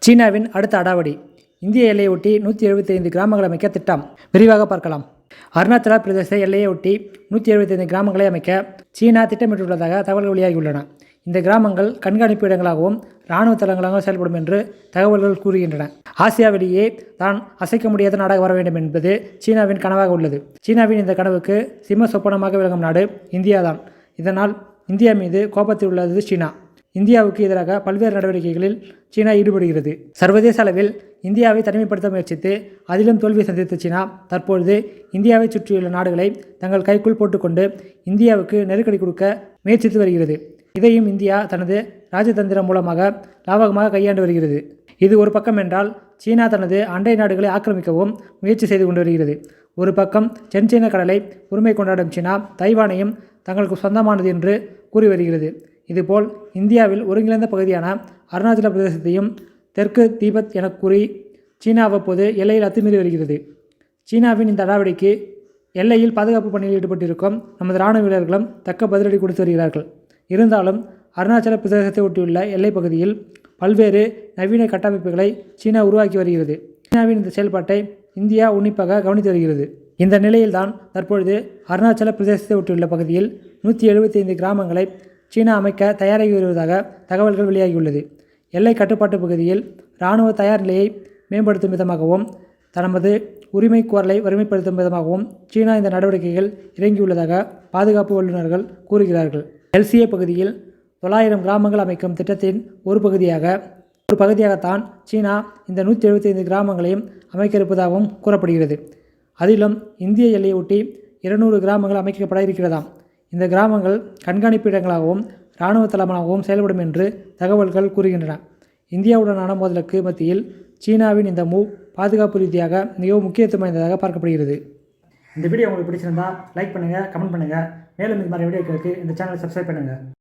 சீனாவின் அடுத்த அடாவடி. இந்திய எல்லையை ஒட்டி 175 கிராமங்கள் அமைக்க திட்டம். விரிவாக பார்க்கலாம். அருணாச்சல பிரதேச எல்லையை ஒட்டி 175 கிராமங்களை அமைக்க சீனா திட்டமிட்டுள்ளதாக தகவல்கள் வெளியாகியுள்ளன. இந்த கிராமங்கள் கண்காணிப்பு இடங்களாகவும் இராணுவ தளங்களாகவும் செயல்படும் என்று தகவல்கள் கூறுகின்றன. ஆசியாவிலேயே தான் அசைக்க முடியாத நாடாக வர வேண்டும் என்பது சீனாவின் கனவாக உள்ளது. சீனாவின் இந்த கனவுக்கு சிம்ம சொப்பனமாக விளங்கும் நாடு இந்தியாதான். இதனால் இந்தியா மீது கோபத்தில் உள்ளது சீனா. இந்தியாவுக்கு எதிராக பல்வேறு நடவடிக்கைகளில் சீனா ஈடுபடுகிறது. சர்வதேச அளவில் இந்தியாவை தனிமைப்படுத்த முயற்சித்து அதிலும் தோல்வி சந்தித்த சீனா தற்பொழுது இந்தியாவை சுற்றியுள்ள நாடுகளை தங்கள் கைக்குள் போட்டுக்கொண்டு இந்தியாவுக்கு நெருக்கடி கொடுக்க முயற்சித்து வருகிறது. இதையும் இந்தியா தனது ராஜதந்திரம் மூலமாக லாபகமாக கையாண்டு வருகிறது. இது ஒரு பக்கம் என்றால், சீனா தனது அண்டை நாடுகளை ஆக்கிரமிக்கவும் முயற்சி செய்து கொண்டு வருகிறது. ஒரு பக்கம் தென்சீன கடலை உரிமை கொண்டாடும் சீனா தைவானையும் தங்களுக்கு சொந்தமானது என்று கூறி வருகிறது. இதுபோல் இந்தியாவில் ஒருங்கிணைந்த பகுதியான அருணாச்சல பிரதேசத்தையும் தெற்கு தீபத் என கூறி சீனா அவ்வப்போது எல்லையில் அத்துமீறி வருகிறது. சீனாவின் இந்த நடவடிக்கைக்கு எல்லையில் பாதுகாப்பு பணியில் ஈடுபட்டிருக்கும் நமது இராணுவ வீரர்களும் தக்க பதிலடி கொடுத்து வருகிறார்கள். இருந்தாலும் அருணாச்சல பிரதேசத்தை ஒட்டியுள்ள எல்லைப் பகுதியில் பல்வேறு நவீன கட்டமைப்புகளை சீனா உருவாக்கி வருகிறது. சீனாவின் இந்த செயல்பாட்டை இந்தியா உன்னிப்பாக கவனித்து வருகிறது. இந்த நிலையில்தான் தற்பொழுது அருணாச்சல பிரதேசத்தை ஒட்டியுள்ள பகுதியில் 175 கிராமங்களை சீனா அமைக்க தயாராகி வருவதாக தகவல்கள் வெளியாகியுள்ளது. எல்லை கட்டுப்பாட்டு பகுதியில் இராணுவ தயார் நிலையை மேம்படுத்தும் விதமாகவும் தனது உரிமை கோரலை வறுமைப்படுத்தும் விதமாகவும் சீனா இந்த நடவடிக்கைகள் இறங்கியுள்ளதாக பாதுகாப்பு வல்லுநர்கள் கூறுகிறார்கள். எல்சிஏ பகுதியில் 900 கிராமங்கள் அமைக்கும் திட்டத்தின் ஒரு பகுதியாகத்தான் சீனா இந்த 175 கிராமங்களையும் அமைக்க இருப்பதாகவும் கூறப்படுகிறது. அதிலும் இந்திய எல்லையை ஒட்டி 200 கிராமங்கள் அமைக்கப்பட இருக்கிறதாம். இந்த கிராமங்கள் கண்காணிப்பு இடங்களாகவும் இராணுவ தளமாகவும் செயல்படும் என்று தகவல்கள் கூறுகின்றன. இந்தியாவுடனான மோதலுக்கு மத்தியில் சீனாவின் இந்த மூவ் பாதுகாப்பு ரீதியாக மிகவும் முக்கியத்துவம் வாய்ந்ததாக பார்க்கப்படுகிறது. இந்த வீடியோ உங்களுக்கு பிடிச்சிருந்தால் லைக் பண்ணுங்கள், கமெண்ட் பண்ணுங்கள். மேலும் இந்த மாதிரி வீடியோக்களுக்கு இந்த சேனலை சப்ஸ்கிரைப் பண்ணுங்கள்.